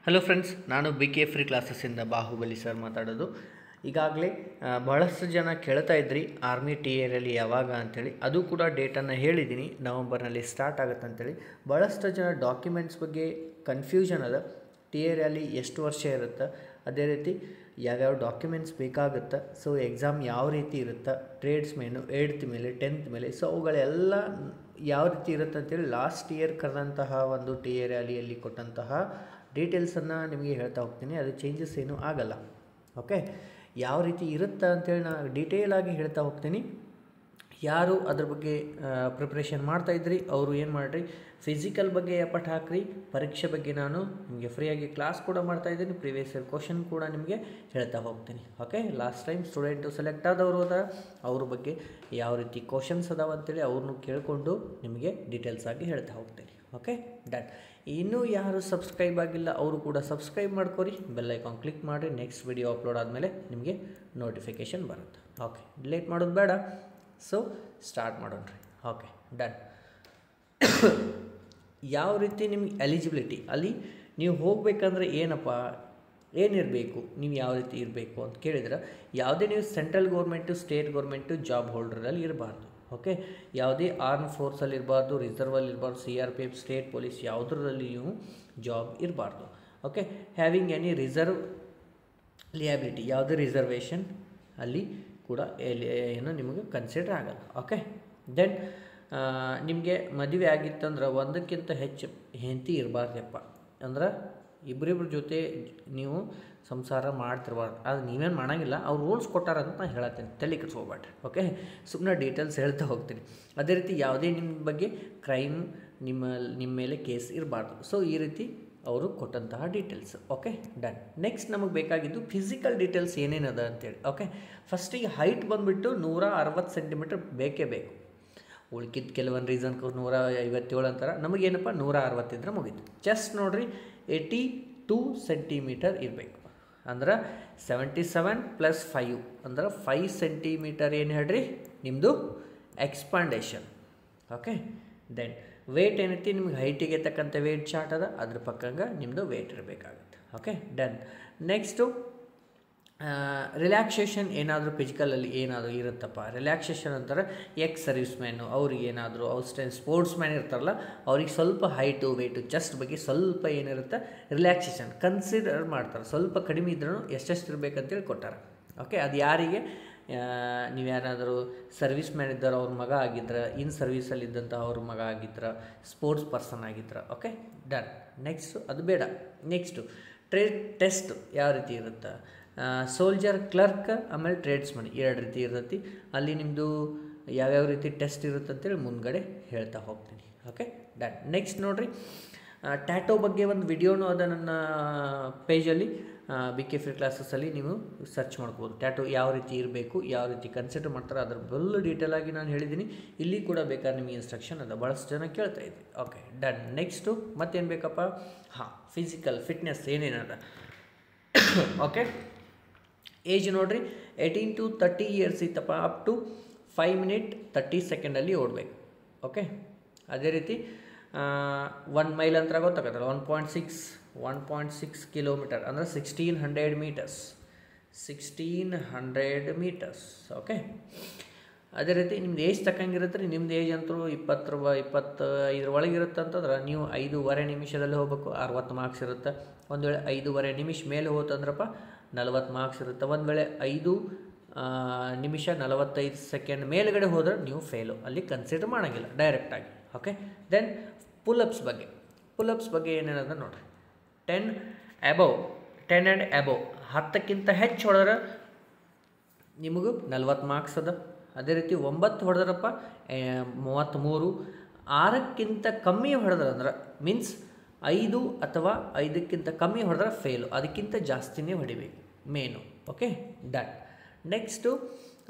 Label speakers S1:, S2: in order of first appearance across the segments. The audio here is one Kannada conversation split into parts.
S1: ಹಲೋ ಫ್ರೆಂಡ್ಸ್, ನಾನು ಬಿ ಕೆ ಫ್ರೀ ಕ್ಲಾಸಸ್ಸಿಂದ ಬಾಹುಬಲಿ ಸರ್ ಮಾತಾಡೋದು. ಈಗಾಗಲೇ ಬಹಳಷ್ಟು ಜನ ಕೇಳ್ತಾ ಇದ್ರಿ ಆರ್ಮಿ ಟಿ ಎರಲ್ಲಿ ಯಾವಾಗ ಅಂಥೇಳಿ. ಅದು ಕೂಡ ಡೇಟನ್ನು ಹೇಳಿದ್ದೀನಿ, ನವಂಬರ್ನಲ್ಲಿ ಸ್ಟಾರ್ಟ್ ಆಗುತ್ತೆ ಅಂಥೇಳಿ. ಭಾಳಷ್ಟು ಜನ ಡಾಕ್ಯುಮೆಂಟ್ಸ್ ಬಗ್ಗೆ ಕನ್ಫ್ಯೂಷನ್ ಅದ. ಟಿ ಎ ರ್ಯಾಲಿ ಎಷ್ಟು ವರ್ಷ ಇರುತ್ತೆ, ಅದೇ ರೀತಿ ಯಾವ್ಯಾವ ಡಾಕ್ಯುಮೆಂಟ್ಸ್ ಬೇಕಾಗುತ್ತೆ, ಸೊ ಎಕ್ಸಾಮ್ ಯಾವ ರೀತಿ ಇರುತ್ತೆ, ಟ್ರೇಡ್ಸ್ ಮೇನು 8th ಮೇಲೆ 10th ಮೇಲೆ, ಸೊ ಅವುಗಳೆಲ್ಲ ಯಾವ ರೀತಿ ಇರುತ್ತೆ ಅಂತೇಳಿ ಲಾಸ್ಟ್ ಇಯರ್ ಕರೆದಂತಹ ಒಂದು ಟಿ ಎ ರ್ಯಾಲಿಯಲ್ಲಿ ಕೊಟ್ಟಂತಹ ಡೀಟೇಲ್ಸನ್ನು ನಿಮಗೆ ಹೇಳ್ತಾ ಹೋಗ್ತೀನಿ. ಅದು ಚೇಂಜಸ್ ಏನೂ ಆಗಲ್ಲ. ಓಕೆ, ಯಾವ ರೀತಿ ಇರುತ್ತೆ ಅಂತೇಳಿ ನಾನು ಡೀಟೇಲಾಗಿ ಹೇಳ್ತಾ ಹೋಗ್ತೀನಿ. ಯಾರು ಅದ್ರ ಬಗ್ಗೆ ಪ್ರಿಪ್ರೇಷನ್ ಮಾಡ್ತಾಯಿದ್ರಿ ಅವರು ಏನು ಮಾಡಿರಿ, ಫಿಸಿಕಲ್ ಬಗ್ಗೆ ಎಫರ್ಟ್ ಹಾಕ್ರಿ. ಪರೀಕ್ಷೆ ಬಗ್ಗೆ ನಾನು ನಿಮಗೆ ಫ್ರೀಯಾಗಿ ಕ್ಲಾಸ್ ಕೂಡ ಮಾಡ್ತಾಯಿದ್ದೀನಿ. ಪ್ರೀವಿಯಸ್ ಇಯರ್ ಕ್ವಶನ್ ಕೂಡ ನಿಮಗೆ ಹೇಳ್ತಾ ಹೋಗ್ತೀನಿ. Okay, last time student select ಆದವರು ಅದ, ಅವ್ರ ಬಗ್ಗೆ ಯಾವ ರೀತಿ ಕ್ವಶನ್ಸ್ ಅದಾವ ಅಂತೇಳಿ ಅವ್ರನ್ನೂ ಕೇಳಿಕೊಂಡು ನಿಮಗೆ ಡೀಟೇಲ್ಸ್ ಆಗಿ ಹೇಳ್ತಾ ಹೋಗ್ತೀನಿ. Okay, done. ಇನ್ನೂ ಯಾರು ಸಬ್ಸ್ಕ್ರೈಬ್ ಆಗಿಲ್ಲ ಅವರು ಕೂಡ ಸಬ್ಸ್ಕ್ರೈಬ್ ಮಾಡ್ಕೊರಿ, ಬೆಲ್ ಐಕಾನ್ ಕ್ಲಿಕ್ ಮಾಡಿರಿ. ನೆಕ್ಸ್ಟ್ ವಿಡಿಯೋ ಅಪ್ಲೋಡ್ ಆದಮೇಲೆ ನಿಮಗೆ ನೋಟಿಫಿಕೇಷನ್ ಬರುತ್ತೆ. ಓಕೆ, ಡಿಲೇಟ್ ಮಾಡೋದು ಬೇಡ, ಸೊ ಸ್ಟಾರ್ಟ್ ಮಾಡೋಣ್ರಿ. Okay, done. ಯಾವ ರೀತಿ ನಿಮ್ಗೆ ಎಲಿಜಿಬಿಲಿಟಿ, ಅಲ್ಲಿ ನೀವು ಹೋಗಬೇಕಂದ್ರೆ ಏನಿರಬೇಕು, ನೀವು ಯಾವ ರೀತಿ ಇರಬೇಕು ಅಂತ ಕೇಳಿದ್ರೆ, ಯಾವುದೇ ನೀವು central government, state government job ಹೋಲ್ಡ್ರಲ್ಲಿ ಇರಬಾರ್ದು. ಓಕೆ, ಯಾವುದೇ ಆರ್ಮ್ ಫೋರ್ಸಲ್ಲಿ ಇರಬಾರ್ದು, ರಿಸರ್ವಲ್ಲಿ ಇರಬಾರ್ದು, CRPF, ಸ್ಟೇಟ್ ಪೊಲೀಸ್ ಯಾವುದರಲ್ಲಿ ನೀವು ಜಾಬ್ ಇರಬಾರ್ದು. ಓಕೆ, ಹ್ಯಾವಿಂಗ್ ಎನಿ ರಿಸರ್ವ್ ಲಿಯಾಬಿಲಿಟಿ, ಯಾವುದೇ ರಿಸರ್ವೇಷನ್ ಅಲ್ಲಿ ಕೂಡ ಏನು ನಿಮಗೆ ಕನ್ಸಿಡರ್ ಆಗಲ್ಲ. ಓಕೆ, ದೆನ್ ನಿಮಗೆ ಮದುವೆ ಆಗಿತ್ತಂದ್ರೆ ಒಂದಕ್ಕಿಂತ ಹೆಚ್ಚು ಹೆಂಡತಿ ಇರಬಾರ್ದಪ್ಪ. ಅಂದ್ರೆ ಇಬ್ಬರಿಬ್ಬರ ಜೊತೆ ನೀವು ಸಂಸಾರ ಮಾಡ್ತಿರ್ಬಾರ್ದು. ಅದು ನೀವೇನು ಮಾಡೋಂಗಿಲ್ಲ, ಅವ್ರು ರೂಲ್ಸ್ ಕೊಟ್ಟಾರಂತ ನಾನು ಹೇಳತ್ತೀನಿ, ತಲೆ ಕೆಡಿಸ್ಕೋಬೇಡ್ರಿ. ಓಕೆ, ಸುಮ್ಮನೆ ಡೀಟೇಲ್ಸ್ ಹೇಳ್ತಾ ಹೋಗ್ತೀನಿ. ಅದೇ ರೀತಿ ಯಾವುದೇ ನಿಮ್ಮ ಬಗ್ಗೆ ಕ್ರೈಮ್ ನಿಮ್ಮ ಮೇಲೆ ಕೇಸ್ ಇರಬಾರ್ದು. ಸೊ ಈ ರೀತಿ ಅವರು ಕೊಟ್ಟಂತಹ ಡೀಟೇಲ್ಸ್. Okay, done. ನೆಕ್ಸ್ಟ್ ನಮಗೆ ಬೇಕಾಗಿದ್ದು ಫಿಸಿಕಲ್ ಡೀಟೇಲ್ಸ್ ಏನೇನದ ಅಂತೇಳಿ. ಓಕೆ, ಫಸ್ಟಿಗೆ ಹೈಟ್ ಬಂದುಬಿಟ್ಟು 160 ಸೆಂಟಿಮೀಟ್ರ್ ಬೇಕೇ ಬೇಕು. ಉಳ್ಕಿದ್ದು ಕೆಲವೊಂದು ರೀಸನ್ಗೆ 157 ಅಂತಾರೆ, ನಮಗೇನಪ್ಪ 160 ಇದ್ರೆ ಮುಗೀತು. ಚೆಸ್ಟ್ ನೋಡಿರಿ 82 ಸೆಂಟಿಮೀಟರ್ ಇರಬೇಕು. ಅಂದ್ರೆ 77 + 5 ಅಂದ್ರೆ 5 ಸೆಂಟಿಮೀಟರ್ ಏನು ಹೇಳ್ರಿ ನಿಮ್ಮದು ಎಕ್ಸ್ಪಾಂಡೇಷನ್. ಓಕೆ, ದೆನ್ ವೇಟ್ ಏನೈತಿ ನಿಮ್ಗೆ ಹೈಟಿಗೆ ತಕ್ಕಂಥ ವೇಟ್ ಚಾರ್ಟ್ ಅದ, ಅದ್ರ ಪಕ್ಕಂಗೆ ನಿಮ್ಮದು ವೇಟ್ ಇರಬೇಕಾಗುತ್ತೆ. Okay, done. ನೆಕ್ಸ್ಟು ರಿಲ್ಯಾಕ್ಸೇಷನ್ ಏನಾದರೂ ಫಿಸಿಕಲಲ್ಲಿ ಏನಾದರೂ ಇರುತ್ತಪ್ಪ. ರಿಲ್ಯಾಕ್ಸೇಷನ್ ಅಂತಾರೆ ಸರ್ವಿಸ್ ಮ್ಯಾನು ಅವ್ರಿಗೆ ಏನಾದರೂ ಸ್ಪೋರ್ಟ್ಸ್ ಮ್ಯಾನ್ ಇರ್ತಾರಲ್ಲ ಅವ್ರಿಗೆ ಸ್ವಲ್ಪ ಹೈಟು ವೇಟು ಚೆಸ್ಟ್ ಬಗ್ಗೆ ಸ್ವಲ್ಪ ಏನಿರುತ್ತೆ ರಿಲ್ಯಾಕ್ಸೇಷನ್ ಕನ್ಸಿಡರ್ ಮಾಡ್ತಾರೆ. ಸ್ವಲ್ಪ ಕಡಿಮೆ ಇದ್ರೂ ಎಷ್ಟೆಷ್ಟು ಇರಬೇಕಂತೇಳಿ ಕೊಟ್ಟಾರೆ. ಓಕೆ, ಅದು ಯಾರಿಗೆ, ನೀವೇನಾದರೂ ಸರ್ವಿಸ್ ಮ್ಯಾನ್ ಇದ್ದಾರೆ ಅವ್ರ ಮಗ ಆಗಿದ್ರೆ, ಸರ್ವೀಸಲ್ಲಿ ಇದ್ದಂಥ ಅವ್ರ ಮಗ ಆಗಿದ್ರೆ, ಸ್ಪೋರ್ಟ್ಸ್ ಪರ್ಸನ್ ಆಗಿದ್ರೆ. Okay, done. ನೆಕ್ಸ್ಟು ಅದು ಬೇಡ. ನೆಕ್ಸ್ಟು ಟ್ರೇಡ್ ಟೆಸ್ಟ್ ಯಾವ ರೀತಿ ಇರುತ್ತೆ, ಸೋಲ್ಜರ್, ಕ್ಲರ್ಕ್, ಆಮೇಲೆ ಟ್ರೇಡ್ಸ್ಮನ್ 2 ರೀತಿ ಇರ್ತೈತಿ. ಅಲ್ಲಿ ನಿಮ್ಮದು ಯಾವ್ಯಾವ ರೀತಿ ಟೆಸ್ಟ್ ಇರುತ್ತೆ ಅಂತೇಳಿ ಮುಂದ್ಗಡೆ ಹೇಳ್ತಾ ಹೋಗ್ತೀನಿ. Okay, done. ನೆಕ್ಸ್ಟ್ ನೋಡಿರಿ, ಟ್ಯಾಟೋ ಬಗ್ಗೆ ಒಂದು ವಿಡಿಯೋನೂ ಅದ ನನ್ನ ಪೇಜಲ್ಲಿ, ಬಿ ಕೆ ಫ್ರೀ ಕ್ಲಾಸಸ್ಸಲ್ಲಿ ನೀವು ಸರ್ಚ್ ಮಾಡ್ಬೋದು. ಟ್ಯಾಟೋ ಯಾವ ರೀತಿ ಇರಬೇಕು, ಯಾವ ರೀತಿ ಕನ್ಸಿಡರ್ ಮಾಡ್ತಾರೆ, ಅದ್ರ ಫುಲ್ ಡೀಟೇಲಾಗಿ ನಾನು ಹೇಳಿದ್ದೀನಿ. ಇಲ್ಲಿ ಕೂಡ ಬೇಕಾದ್ರೆ ನಿಮಗೆ ಇನ್ಸ್ಟ್ರಕ್ಷನ್ ಅದ, ಭಾಳಷ್ಟು ಜನ ಕೇಳ್ತಾ ಇದ್ವಿ. Okay, done. ನೆಕ್ಸ್ಟು ಮತ್ತೇನು ಬೇಕಪ್ಪ, ಫಿಸಿಕಲ್ ಫಿಟ್ನೆಸ್ ಏನೇನದ. ಓಕೆ, ಏಜ್ ನೋಡಿರಿ 18 to 30 ಇಯರ್ಸ್ ಇತ್ತಪ್ಪ, ಅಪ್ ಟು 5 minutes 30 seconds ಓಡಬೇಕು. ಓಕೆ, ಅದೇ ರೀತಿ 1 ಮೈಲ್ ಅಂತ ಗೊತ್ತಾಗತ್ತಲ್ಲ, 1.6 ಕಿಲೋಮೀಟರ್ ಅಂದರೆ 1600 ಮೀಟರ್ಸ್. ಓಕೆ, ಅದೇ ರೀತಿ ನಿಮ್ದು ಏಜ್ ತಕ್ಕಂಗಿರುತ್ತೆ ರೀ. ನಿಮ್ದು ಏಜ್ ಅಂತೂ 25 ಒಳಗಿರುತ್ತೆ ಅಂತಂದ್ರೆ ನೀವು 5.5 ನಿಮಿಷದಲ್ಲಿ ಹೋಗ್ಬೇಕು, 60 ಮಾರ್ಕ್ಸ್ ಇರುತ್ತೆ. ಒಂದು ವೇಳೆ 5.5 ನಿಮಿಷ ಮೇಲೆ ಹೋತಂದ್ರಪ್ಪ 40 ಮಾರ್ಕ್ಸ್ ಇರುತ್ತೆ. ಒಂದು ವೇಳೆ 5 ನಿಮಿಷ 45 ಸೆಕೆಂಡ್ ಮೇಲುಗಡೆ ಹೋದ್ರೆ ನೀವು ಫೇಲು, ಅಲ್ಲಿ ಕನ್ಸಿಡರ್ ಮಾಡೋಂಗಿಲ್ಲ ಡೈರೆಕ್ಟಾಗಿ. ಓಕೆ, ದೆನ್ ಪುಲ್ಅಪ್ಸ್ ಬಗ್ಗೆ ಏನೇನದ ನೋಡಿರಿ. 10 and above 10ಕ್ಕಿಂತ ಹೆಚ್ಚು ಹೊಡೆದ್ರೆ ನಿಮಗೂ 40 ಮಾರ್ಕ್ಸ್ ಅದ. ಅದೇ ರೀತಿ 9 ಹೊಡೆದ್ರಪ್ಪ 33. 6ಕ್ಕಿಂತ ಕಮ್ಮಿ ಹೊಡೆದ್ರೆ ಅಂದ್ರೆ ಮೀನ್ಸ್ 5 ಅಥವಾ 5ಕ್ಕಿಂತ ಕಮ್ಮಿ ಹೊಡೆದ್ರೆ ಫೇಲು, ಅದಕ್ಕಿಂತ ಜಾಸ್ತಿನೇ ಹೊಡಿಬೇಕು main. Okay, done. Next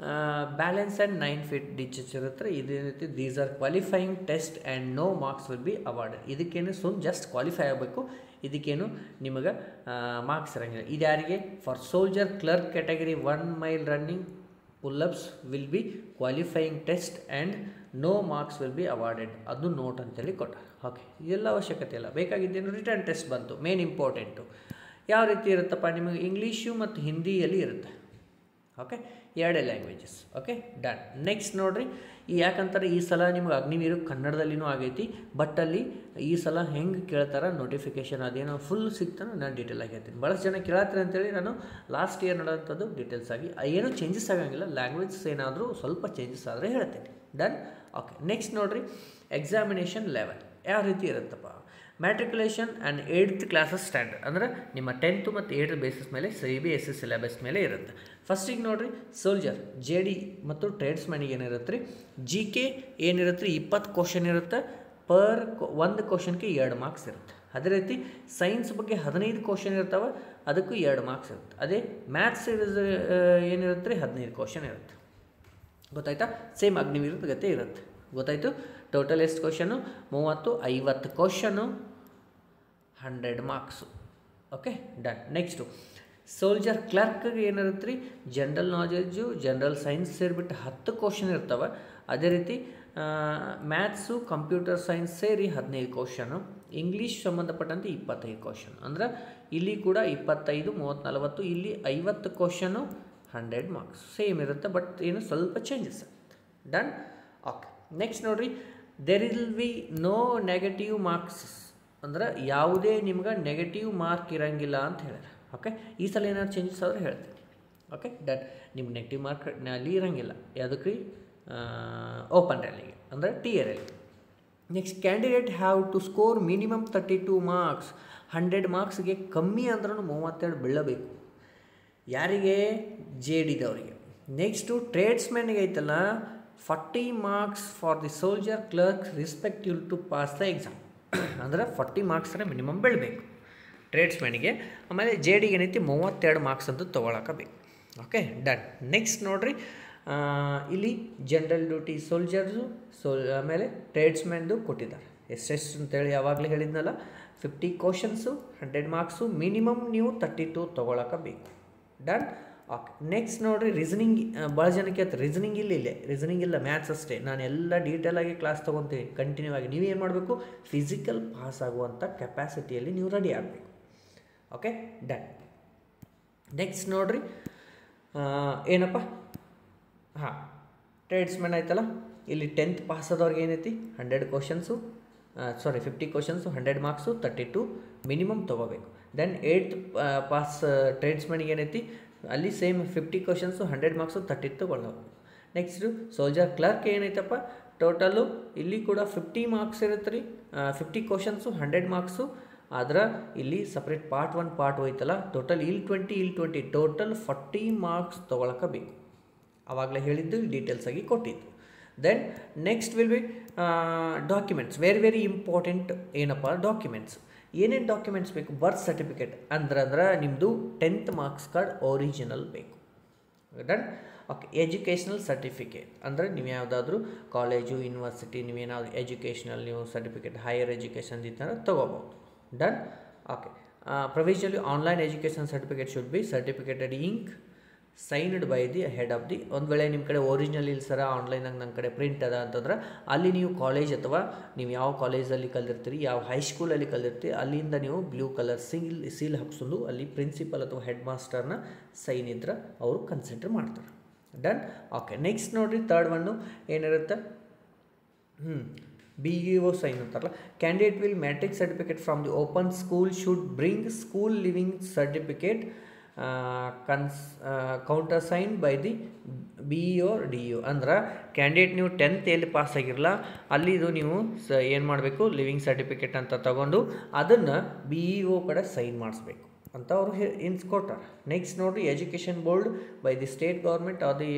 S1: balance and 9 feet distance ಇರುತ್ತೆ. ಇದೇ ರೀತಿ these are qualifying test and no marks will be awarded. ಇದಕ್ಕೇನು ಜಸ್ಟ್ ಕ್ವಾಲಿಫೈ ಆಗಬೇಕು, ಇದಕ್ಕೇನು ನಿಮಗೆ ಮಾರ್ಕ್ಸ್ ಇರೋಂಗಿಲ್ಲ. ಇದು ಯಾರಿಗೆ, for soldier, clerk category 1 mile running pullups will be qualifying test and no marks will be awarded. ಅದು ನೋಟ್ ಅಂತೇಳಿ ಕೊಟ್ಟ. ಓಕೆ, ಇದೆಲ್ಲ ಅವಶ್ಯಕತೆ ಇಲ್ಲ. ಬೇಕಾಗಿದ್ದೇನು ರಿಟರ್ನ್ ಟೆಸ್ಟ್ ಬಂತು, ಮೇನ್ ಇಂಪಾರ್ಟೆಂಟು. ಯಾವ ರೀತಿ ಇರುತ್ತಪ್ಪ ನಿಮಗೆ? ಇಂಗ್ಲೀಷು ಮತ್ತು ಹಿಂದಿಯಲ್ಲಿ ಇರುತ್ತೆ. ಓಕೆ, ಎರಡೇ ಲ್ಯಾಂಗ್ವೇಜಸ್. Okay, done. ನೆಕ್ಸ್ಟ್ ನೋಡಿರಿ, ಯಾಕಂತಾರೆ ಈ ಸಲ ನಿಮ್ಗೆ ಅಗ್ನಿವೀರು ಕನ್ನಡದಲ್ಲಿನೂ ಆಗೈತಿ, ಬಟ್ ಅಲ್ಲಿ ಈ ಸಲ ಹೆಂಗೆ ಕೇಳ್ತಾರೆ ನೋಟಿಫಿಕೇಷನ್ ಅದೇನೋ ಫುಲ್ ಸಿಗ್ತಾನೆ ನಾನು ಡೀಟೇಲ್ ಆಗಿ ಹೇಳ್ತೀನಿ. ಭಾಳಷ್ಟು ಜನ ಕೇಳತ್ತೀರಿ ಅಂತೇಳಿ ನಾನು ಲಾಸ್ಟ್ ಇಯರ್ ನೋಡೋಂಥದ್ದು ಡೀಟೇಲ್ಸ್ ಆಗಿ ಏನೂ ಚೇಂಜಸ್ ಆಗಂಗಿಲ್ಲ, ಲ್ಯಾಂಗ್ವೇಜಸ್ ಏನಾದರೂ ಸ್ವಲ್ಪ ಚೇಂಜಸ್ ಆದರೆ ಹೇಳ್ತೀನಿ. ಡನ್. ಓಕೆ, ನೆಕ್ಸ್ಟ್ ನೋಡಿರಿ, ಎಕ್ಸಾಮಿನೇಷನ್ ಲೆವೆಲ್ ಯಾವ ರೀತಿ ಇರುತ್ತಪ್ಪ? Matriculation and 8th classes standard, ಅಂದರೆ ನಿಮ್ಮ 10th ಮತ್ತು 8th ಬೇಸಿಸ್ ಮೇಲೆ CBSE ಸಿಲೆಬಸ್ ಮೇಲೆ ಇರುತ್ತೆ. ಫಸ್ಟಿಗೆ ನೋಡಿರಿ, ಸೋಲ್ಜರ್ JD ಮತ್ತು ಟ್ರೇಡ್ಸ್ಮನಿಗೆ ಏನಿರುತ್ತೆ ರೀ, GK ಏನಿರುತ್ತೆ ರೀ 20 ಕ್ವಶನ್ ಇರುತ್ತೆ. ಒಂದು ಕ್ವಶನ್ಗೆ 2 ಮಾರ್ಕ್ಸ್ ಇರುತ್ತೆ. ಅದೇ ರೀತಿ ಸೈನ್ಸ್ ಬಗ್ಗೆ 15 ಕ್ವಶನ್ ಇರ್ತಾವೆ, ಅದಕ್ಕೂ 2 ಮಾರ್ಕ್ಸ್ ಇರುತ್ತೆ. ಅದೇ ಮ್ಯಾಥ್ಸ್ ಏನಿರುತ್ತೆ ರೀ 15 ಕ್ವಶನ್ ಇರುತ್ತೆ. ಗೊತ್ತಾಯ್ತಾ? ಸೇಮ್ ಅಗ್ನಿವೀರದ ಗತೆ ಇರುತ್ತೆ. ಗೊತ್ತಾಯಿತು? ಟೋಟಲ್ ಎಷ್ಟು question? 30, 50 question, 100 marks. Okay, done. Next soldier ಕ್ಲರ್ಕ್ಗೆ ಏನಿರುತ್ತೆ ರೀ, ಜನರಲ್ ನಾಲೆಡ್ಜು, ಜನರಲ್ ಸೈನ್ಸ್ ಸೇರಿಬಿಟ್ಟು 10 ಕ್ವಶನ್ ಇರ್ತವೆ. ಅದೇ ರೀತಿ ಮ್ಯಾಥ್ಸು, ಕಂಪ್ಯೂಟರ್ ಸೈನ್ಸ್ ಸೇರಿ 15 ಕ್ವಶನು, ಇಂಗ್ಲೀಷ್ ಸಂಬಂಧಪಟ್ಟಂತೆ 25 ಕ್ವಶನ್. ಅಂದರೆ ಇಲ್ಲಿ ಕೂಡ 25, 30, 40, ಇಲ್ಲಿ 50 ಕ್ವಶನು, 100 ಮಾರ್ಕ್ಸ್ ಸೇಮ್ ಇರುತ್ತೆ, ಬಟ್ ಏನು ಸ್ವಲ್ಪ ಚೇಂಜಸ್ ಆಗುತ್ತೆ. ಡನ್. ಓಕೆ, ನೆಕ್ಸ್ಟ್ ನೋಡಿರಿ, there will be no negative marks, ಅಂದ್ರೆ ಯಾವುದೇ ನಿಮ್ಗೆ ನೆಗೆಟಿವ್ ಮಾರ್ಕ್ ಇರೋಂಗಿಲ್ಲ ಅಂತ ಹೇಳ್ಯಾರ. ಓಕೆ, ಈ ಸಲ ಏನಾದ್ರು ಚೇಂಜಸ್ ಆದ್ರೆ ಹೇಳ್ತೀನಿ. Okay, done. ನಿಮ್ಗೆ ನೆಗೆಟಿವ್ ಮಾರ್ಕ್ ಅಲ್ಲಿ ಇರೋಂಗಿಲ್ಲ. ಯಾವುದಕ್ಕೆ ರೀ? ಓಪನ್ ರ್ಯಾಲಿಗೆ, ಅಂದರೆ TRL. Next, candidate have to score minimum 32 marks. 100 ಮಾರ್ಕ್ಸ್ಗೆ ಕಮ್ಮಿ ಅಂದ್ರೂ 32 ಬೀಳಬೇಕು. ಯಾರಿಗೆ? JDದವರಿಗೆ. ನೆಕ್ಸ್ಟು ಟ್ರೇಡ್ಸ್ಮೆನ್ಗೆ ಐತಲ್ಲ, 40 marks for the soldier clerk respective to pass the exam. ಅಂದರೆ 40 ಮಾರ್ಕ್ಸ್ನ ಮಿನಿಮಮ್ ಬೆಳಬೇಕು ಟ್ರೇಡ್ಸ್ಮೆನ್ಗೆ. ಆಮೇಲೆ JDಗೆ ಏನೈತಿ 32 ಮಾರ್ಕ್ಸ್ ಅಂತೂ ತೊಗೊಳಕಬೇಕು. Okay, done. ನೆಕ್ಸ್ಟ್ ನೋಡಿರಿ, ಇಲ್ಲಿ ಜನರಲ್ ಡ್ಯೂಟಿ ಸೋಲ್ಜರ್ಸು, ಆಮೇಲೆ ಟ್ರೇಡ್ಸ್ಮೆನ್ದು ಕೊಟ್ಟಿದ್ದಾರೆ. ಎಷ್ಟೆಷ್ಟು ಅಂತೇಳಿ ಯಾವಾಗಲೇ ಹೇಳಿದ್ನಲ್ಲ, 50 ಕ್ವಶನ್ಸು, 100 ಮಾರ್ಕ್ಸು, ಮಿನಿಮಮ್ ನೀವು 32 ತೊಗೊಳಕಬೇಕು. ಡನ್. ಓಕೆ, ನೆಕ್ಸ್ಟ್ ನೋಡಿರಿ, ರೀಸನಿಂಗ್. ಭಾಳ ಜನಕ್ಕೆ ಆಯ್ತು ರೀಸನಿಂಗ್ ಇಲ್ಲೇ ರೀಸನಿಂಗ್ ಇಲ್ಲ, ಮ್ಯಾಥ್ಸ್ ಅಷ್ಟೇ. ನಾನು ಎಲ್ಲ ಡೀಟೇಲಾಗಿ ಕ್ಲಾಸ್ ತೊಗೊತೀನಿ ಕಂಟಿನ್ಯೂ ಆಗಿ. ನೀವೇನು ಮಾಡಬೇಕು? ಫಿಸಿಕಲ್ ಪಾಸ್ ಆಗುವಂಥ ಕೆಪಾಸಿಟಿಯಲ್ಲಿ ನೀವು ರೆಡಿ ಆಗಬೇಕು. Okay, done. ನೆಕ್ಸ್ಟ್ ನೋಡಿರಿ, ಏನಪ್ಪ, ಹಾಂ, ಟ್ರೇಡ್ಸ್ಮೆನ್ ಆಯ್ತಲ್ಲ, ಇಲ್ಲಿ 10th ಪಾಸ್ ಆದವ್ರಿಗೆ ಏನೈತಿ 100 ಕ್ವಶನ್ಸು, 50 ಕ್ವಶನ್ಸು, 100 ಮಾರ್ಕ್ಸು, 32 ಮಿನಿಮಮ್ ತೊಗೋಬೇಕು. ದೆನ್ 8th ಪಾಸ್ ಟ್ರೇಡ್ಸ್ಮೆನ್ಗೆ ಏನೈತಿ, ಅಲ್ಲಿ ಸೇಮ್ 50 ಕ್ವಶನ್ಸು, 100 ಮಾರ್ಕ್ಸು, 30 ತೊಗೊಳ್ಳೋದು. ನೆಕ್ಸ್ಟು ಸೋಲ್ಜರ್ ಕ್ಲರ್ಕ್ ಏನೈತಪ್ಪ, ಟೋಟಲು ಇಲ್ಲಿ ಕೂಡ 50 ಮಾರ್ಕ್ಸ್ ಇರುತ್ತೆ ರೀ, 50 ಕ್ವಶನ್ಸು, 100 ಮಾರ್ಕ್ಸು. ಆದ್ರೆ ಇಲ್ಲಿ ಸಪ್ರೇಟ್ ಪಾರ್ಟ್ 1 ಪಾರ್ಟ್ ಹೋಯ್ತಲ್ಲ, ಟೋಟಲ್ ಇಲ್ಲಿ 20 ಟೋಟಲ್ 40 ಮಾರ್ಕ್ಸ್ ತೊಗೊಳಕಬೇಕು. ಆವಾಗಲೇ ಹೇಳಿದ್ದು ಡೀಟೇಲ್ಸ್ ಆಗಿ ಕೊಟ್ಟಿದ್ದು. Then next will be documents. Very important. ಏನಪ್ಪ ಡಾಕ್ಯುಮೆಂಟ್ಸ್? ಏನೇನು ಡಾಕ್ಯುಮೆಂಟ್ಸ್ ಬೇಕು? ಬರ್ತ್ ಸರ್ಟಿಫಿಕೇಟ್ ಅಂದ್ರೆ ನಿಮ್ಮದು 10th ಮಾರ್ಕ್ಸ್ ಕಾರ್ಡ್ ಒರಿಜಿನಲ್ ಬೇಕು. ಡನ್. ಓಕೆ, ಎಜುಕೇಷ್ನಲ್ ಸರ್ಟಿಫಿಕೇಟ್ ಅಂದರೆ ನೀವು ಯಾವುದಾದ್ರೂ ಕಾಲೇಜು, ಯೂನಿವರ್ಸಿಟಿ, ನೀವೇನಾದ್ರು ಎಜುಕೇಷ್ನಲ್ ನೀವು ಸರ್ಟಿಫಿಕೇಟ್ ಹೈಯರ್ ಎಜುಕೇಷನ್ ಇದ್ದರೆ ತೊಗೋಬೋದು. Done. Okay, provisionally online education certificate should be certificated ink signed by the head of the. ಒಂದು ವೇಳೆ ನಿಮ್ಮ ಕಡೆ ಒರಿಜಿನಲ್ ಇಲ್ಲ ಸರ, ಆನ್ಲೈನಾಗ ನನ್ನ ಕಡೆ ಪ್ರಿಂಟ್ ಅದ ಅಂತಂದ್ರೆ ಅಲ್ಲಿ ನೀವು ಕಾಲೇಜ್ ಅಥವಾ ನೀವು ಯಾವ ಕಾಲೇಜಲ್ಲಿ ಕಲಿತಿರ್ತೀರಿ, ಯಾವ ಹೈಸ್ಕೂಲಲ್ಲಿ ಕಲಿತಿರ್ತೀರಿ, ಅಲ್ಲಿಂದ ನೀವು ಬ್ಲೂ ಕಲರ್ ಸೀಲ್ ಹಾಕ್ಸೋದು, ಅಲ್ಲಿ ಪ್ರಿನ್ಸಿಪಲ್ ಅಥವಾ ಹೆಡ್ ಮಾಸ್ಟರ್ನ ಸೈನ್ ಇದ್ರೆ ಅವರು ಕನ್ಸಿಡರ್ ಮಾಡ್ತಾರೆ. ಡನ್. ಓಕೆ, ನೆಕ್ಸ್ಟ್ ನೋಡಿರಿ, ಥರ್ಡ್ ಒನ್ನು ಏನಿರುತ್ತೆ, BEO ಸೈನ್ ಅಂತಾರಲ್ಲ. Candidate will matric certificate from the open school should bring school leaving certificate countersign by the BEO or DEO. ಅಂದ್ರೆ ಕ್ಯಾಂಡಿಡೇಟ್ ನೀವು 10th ಎಲ್ಲಿ ಪಾಸ್ ಆಗಿರಲ್ಲ ಅಲ್ಲಿದು ನೀವು ಏನು ಮಾಡಬೇಕು, ಲಿವಿಂಗ್ ಸರ್ಟಿಫಿಕೇಟ್ ಅಂತ ತಗೊಂಡು ಅದನ್ನು BEO ಕಡೆ ಸೈನ್ ಮಾಡಿಸ್ಬೇಕು ಅಂತ ಅವರು ಕೊಟ್ಟಾರೆ. ನೆಕ್ಸ್ಟ್ ನೋಡಿರಿ, education board by the state government or the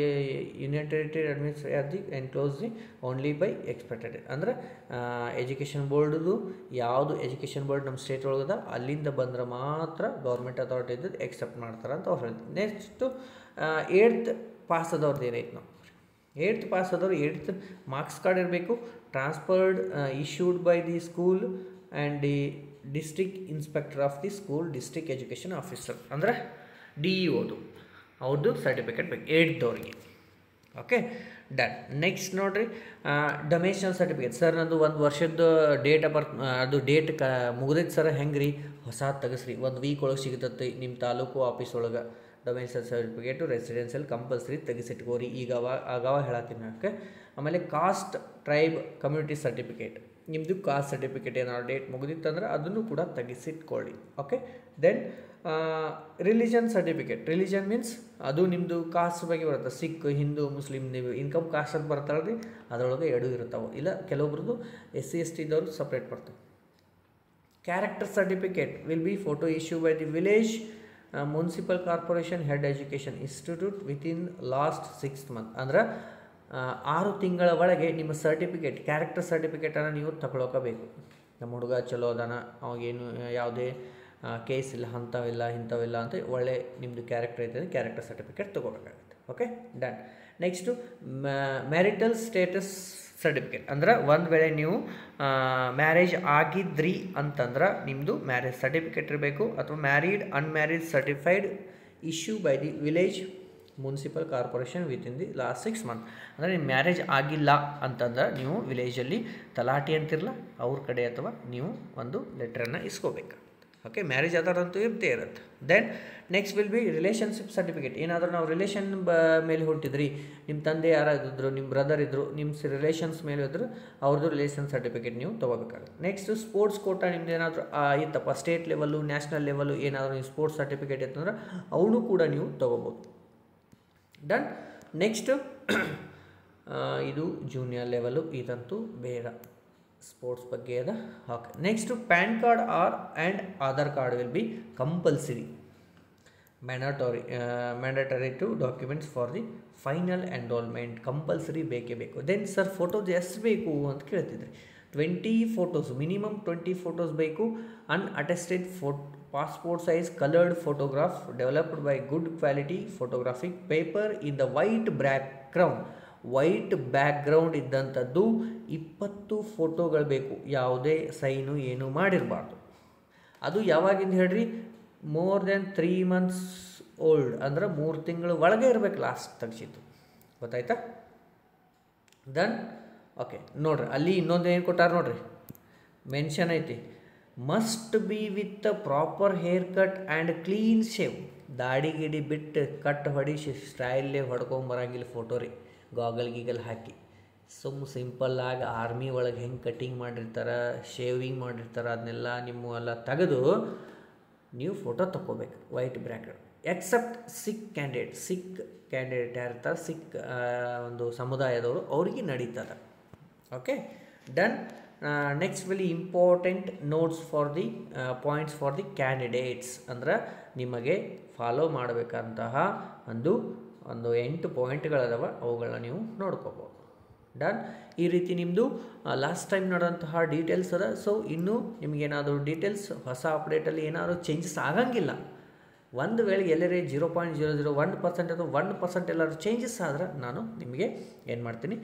S1: union territory administration R the enclose the only by expected. ಅಂದರೆ ಎಜುಕೇಷನ್ ಬೋರ್ಡ್ದು ಯಾವುದು ಎಜುಕೇಷನ್ ಬೋರ್ಡ್ ನಮ್ಮ ಸ್ಟೇಟ್ ಒಳಗದ ಅಲ್ಲಿಂದ ಬಂದ್ರೆ ಮಾತ್ರ ಗೌರ್ಮೆಂಟ್ ಅಥಾರಿಟಿ ಇದ್ದದ್ದು ಎಕ್ಸೆಪ್ಟ್ ಮಾಡ್ತಾರೆ ಅಂತ ಅವ್ರು ಹೇಳ್ತಾರೆ. ನೆಕ್ಸ್ಟು 8th ಪಾಸ್ ಆದವ್ರದ್ದು ಏನೈತೆ ನಾವು 8th ಪಾಸ್ ಆದವ್ರು 8th ಮಾರ್ಕ್ಸ್ ಕಾರ್ಡ್ ಇರಬೇಕು. Transferred issued by the school and the district inspector of the school, district education officer ಅಂದರೆ DEOದು ಅವ್ರದ್ದು ಸರ್ಟಿಫಿಕೇಟ್ ಬೇಕು 8th ಓಕೆ ಡನ್. ನೆಕ್ಸ್ಟ್ ನೋಡಿರಿ, ಡೊಮೇಷನಲ್ ಸರ್ಟಿಫಿಕೇಟ್. ಸರ್ ನಂದು ಒಂದು ವರ್ಷದ ಡೇಟ್ ಆಫ್ ಬರ್ತ್ ಅದು ಡೇಟ್ ಮುಗಿದೈತೆ ಸರ್, ಹೆಂಗೆ ರೀ? ಹೊಸ ತೆಗಸ್ರಿ, ಒಂದು ವೀಕ್ ಒಳಗೆ ಸಿಗ್ತೈತಿ ನಿಮ್ಮ ತಾಲೂಕು ಆಫೀಸ್ ಒಳಗೆ. ಡೊಮೇಷನಲ್ ಸರ್ಟಿಫಿಕೇಟು ರೆಸಿಡೆನ್ಷಿಯಲ್ ಕಂಪಲ್ಸರಿ ತೆಗಿಸಿಟ್ಕೋರಿ, ಈಗ ಆಗಾವ ಹೇಳತ್ತೀನಿ. ಓಕೆ, ಆಮೇಲೆ ಕಾಸ್ಟ್ ಟ್ರೈಬ್ ಕಮ್ಯುನಿಟಿ ಸರ್ಟಿಫಿಕೇಟ್, ನಿಮ್ಮದು ಕಾಸ್ಟ್ ಸರ್ಟಿಫಿಕೇಟ್ ಏನಾದ್ರು ಡೇಟ್ ಮುಗಿದಿತ್ತಂದ್ರೆ ಅದನ್ನು ಕೂಡ ತೆಗಿಸಿಟ್ಕೊಳ್ಳಿ. Okay, then religion certificate. Religion means ಅದು ನಿಮ್ಮದು ಕಾಸ್ಟ್ ಬಗ್ಗೆ ಬರುತ್ತೆ, ಸಿಖ್, ಹಿಂದೂ, ಮುಸ್ಲಿಮ್. ನೀವು ಇನ್ಕಮ್ ಕಾಸ್ಟ್ ಅಂತ ಬರ್ತಾಳೆ ರೀ, ಅದರೊಳಗೆ ಎರಡು ಇರ್ತಾವೆ. ಇಲ್ಲ ಕೆಲವೊಬ್ರದ್ದು SC ST ಇದ್ದವ್ರು ಸಪ್ರೇಟ್ ಬರ್ತವೆ. Character certificate will be photo issue by the village municipal corporation head education institute within last 6 month. ಅಂದ್ರೆ 6 ತಿಂಗಳ ಒಳಗೆ ನಿಮ್ಮ ಸರ್ಟಿಫಿಕೇಟ್, ಕ್ಯಾರೆಕ್ಟರ್ ಸರ್ಟಿಫಿಕೇಟನ್ನು ನೀವು ತಗೊಳ್ಕೋಬೇಕು. ನಮ್ಮ ಹುಡುಗ ಚಲೋ ಅದಾನ, ಅವಾಗೇನು ಯಾವುದೇ ಕೇಸ್ ಇಲ್ಲ, ಇಂಥವಿಲ್ಲ ಅಂತ ಒಳ್ಳೆ ನಿಮ್ಮದು ಕ್ಯಾರೆಕ್ಟರ್ ಐತೆ, ಕ್ಯಾರೆಕ್ಟರ್ ಸರ್ಟಿಫಿಕೇಟ್ ತೊಗೋಬೇಕಾಗುತ್ತೆ. Okay done. Next marital status certificate. ಅಂದ್ರೆ ಒಂದು ವೇಳೆ ನೀವು ಮ್ಯಾರೇಜ್ ಆಗಿದ್ರಿ ಅಂತಂದ್ರೆ ನಿಮ್ಮದು ಮ್ಯಾರೇಜ್ ಸರ್ಟಿಫಿಕೇಟ್ ಇರಬೇಕು, ಅಥವಾ married unmarried certified issue by the village municipal corporation within the last 6 month. ಅಂದರೆ ನಿಮ್ಮ ಮ್ಯಾರೇಜ್ ಆಗಿಲ್ಲ ಅಂತಂದ್ರೆ ನೀವು ವಿಲೇಜಲ್ಲಿ ತಲಾಟಿ ಅಂತಿರಲ್ಲ ಅವ್ರ ಕಡೆ ಅಥವಾ ನೀವು ಒಂದು ಲೆಟ್ರನ್ನು ಇಸ್ಕೋಬೇಕು. ಓಕೆ, ಮ್ಯಾರೇಜ್ ಆದವ್ರಂತೂ ಇರುತ್ತೆ. Then next will be relationship certificate. ಏನಾದರೂ ನಾವು ರಿಲೇಷನ್ ಮೇಲೆ ಹುಟ್ಟಿದ್ರಿ, ನಿಮ್ಮ ತಂದೆ ಯಾರಾಗಿದ್ರು, ನಿಮ್ಮ ಬ್ರದರ್ ಇದ್ದರು, ನಿಮ್ಮ ರಿಲೇಷನ್ಸ್ ಮೇಲೆ ಇದ್ದರು, ಅವ್ರದ್ದು ರಿಲೇಷನ್ ಸರ್ಟಿಫಿಕೇಟ್ ನೀವು ತೊಗೋಬೇಕಾಗುತ್ತೆ. ನೆಕ್ಸ್ಟ್ ಸ್ಪೋರ್ಟ್ಸ್ ಕೋಟಾ ನಿಮ್ದು ಏನಾದರೂ ಇತ್ತಪ್ಪ, ಸ್ಟೇಟ್ ಲೆವೆಲ್ಲು ನ್ಯಾಷನಲ್ ಲೆವೆಲ್ಲು ಏನಾದರೂ ನೀವು ಸ್ಪೋರ್ಟ್ಸ್ ಸರ್ಟಿಫಿಕೇಟ್ ಇತ್ತಂದ್ರೆ ಅವನು ಕೂಡ ನೀವು ತೊಗೋಬೋದು. ಡನ್. ನೆಕ್ಸ್ಟು ಇದು ಜೂನಿಯರ್ ಲೆವೆಲು, ಇದಂತೂ ಬೇಡ, ಸ್ಪೋರ್ಟ್ಸ್ ಬಗ್ಗೆ ಅದ. Okay, next PAN card and Aadhaar card will be compulsory mandatory to documents for the final enrolment. Compulsory ಬೇಕೇ ಬೇಕು. ದೆನ್ ಸರ್ ಫೋಟೋಸ್ ಎಷ್ಟು ಬೇಕು ಅಂತ ಕೇಳ್ತಿದ್ರಿ. 20 ಫೋಟೋಸ್, ಮಿನಿಮಮ್ 20 ಫೋಟೋಸ್ ಬೇಕು. Unattested passport size coloured photograph developed by good quality photographic paper in the white background ಇದ್ದಂಥದ್ದು 20 ಫೋಟೋಗಳು ಬೇಕು. ಯಾವುದೇ ಸೈನು ಏನು ಮಾಡಿರಬಾರ್ದು. ಅದು ಯಾವಾಗಿಂದ ಹೇಳ್ರಿ, ಮೋರ್ ದೆನ್ 3 ಮಂತ್ಸ್ ಓಲ್ಡ್, ಅಂದ್ರೆ 3 ತಿಂಗಳ ಒಳಗೆ ಇರಬೇಕು ಲಾಸ್ಟ್ ತೆಗ್ಸಿದ್ದು. ಗೊತ್ತಾಯ್ತಾ? ದೆನ್ ಓಕೆ ನೋಡ್ರಿ, ಅಲ್ಲಿ ಇನ್ನೊಂದು ಏನು ಕೊಟ್ಟಾರ ನೋಡ್ರಿ, ಮೆನ್ಷನ್ ಐತಿ, must be with proper hair cut and clean shave. ದಾಡಿ ಗಿಡಿ ಬಿಟ್ಟು ಕಟ್ ಹೊಡಿಸಿ ಸ್ಟೈಲೇ ಹೊಡ್ಕೊಂಬರಂಗಿಲ್ಲ ಫೋಟೋ ರೀ, ಗೀಗಲ್ ಹಾಕಿ. ಸಿಂಪಲ್ಲಾಗಿ ಆರ್ಮಿ ಒಳಗೆ ಹೆಂಗೆ ಕಟ್ಟಿಂಗ್ ಮಾಡಿರ್ತಾರೆ, ಶೇವಿಂಗ್ ಮಾಡಿರ್ತಾರೆ, ಅದನ್ನೆಲ್ಲ ನಿಮ್ಮೆಲ್ಲ ತೆಗೆದು ನೀವು ಫೋಟೋ ತೊಗೋಬೇಕು white background. Except Sikh candidate ಯಾರಿರ್ತಾರೆ, ಸಿಖ್ ಒಂದು ಸಮುದಾಯದವರು, ಅವ್ರಿಗೆ ನಡೀತದೆ. Okay done. Next very important notes for the points for the candidates. ಅಂದ್ರೆ ನಿಮಗೆ ಫಾಲೋ ಮಾಡಬೇಕಂತಹ ಒಂದು 8 ಪಾಯಿಂಟ್ಗಳದಾವ, ಅವುಗಳನ್ನ ನೀವು ನೋಡ್ಕೋಬೋದು. ಡನ್. ಈ ರೀತಿ ನಿಮ್ಮದು ಲಾಸ್ಟ್ ಟೈಮ್ ನೋಡೋಂತಹ ಡೀಟೇಲ್ಸ್ ಅದ. ಸೊ ಇನ್ನೂ ನಿಮಗೇನಾದರೂ ಡೀಟೇಲ್ಸ್ ಹೊಸ ಅಪ್ಡೇಟಲ್ಲಿ ಏನಾದರೂ ಚೇಂಜಸ್ ಆಗಂಗಿಲ್ಲ. ಒಂದು ವೇಳೆ ಎಲ್ಲರೇ 0.001% ಅಥವಾ 1% ಎಲ್ಲರೂ ಚೇಂಜಸ್ ಆದ್ರೆ ನಾನು ನಿಮಗೆ ಏನು ಮಾಡ್ತೀನಿ,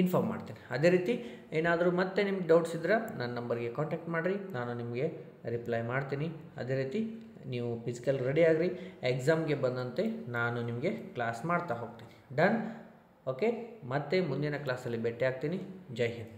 S1: ಇನ್ಫಾರ್ಮ್ ಮಾಡ್ತೀನಿ. ಅದೇ ರೀತಿ ಏನಾದರೂ ಮತ್ತೆ ನಿಮ್ಗೆ ಡೌಟ್ಸ್ ಇದ್ದರೆ ನನ್ನ ನಂಬರ್ಗೆ ಕಾಂಟ್ಯಾಕ್ಟ್ ಮಾಡಿರಿ, ನಾನು ನಿಮಗೆ ರಿಪ್ಲೈ ಮಾಡ್ತೀನಿ. ಅದೇ ರೀತಿ ನೀವು ಫಿಸಿಕಲ್ ರೆಡಿ ಆಗಿರಿ, ಎಕ್ಸಾಮ್ಗೆ ಬಂದಂತೆ ನಾನು ನಿಮಗೆ ಕ್ಲಾಸ್ ಮಾಡ್ತಾ ಹೋಗ್ತೀನಿ. ಡನ್. ಓಕೆ, ಮತ್ತೆ ಮುಂದಿನ ಕ್ಲಾಸಲ್ಲಿ ಭೇಟಿ ಆಗ್ತೀನಿ. ಜೈ ಹಿಂದ್.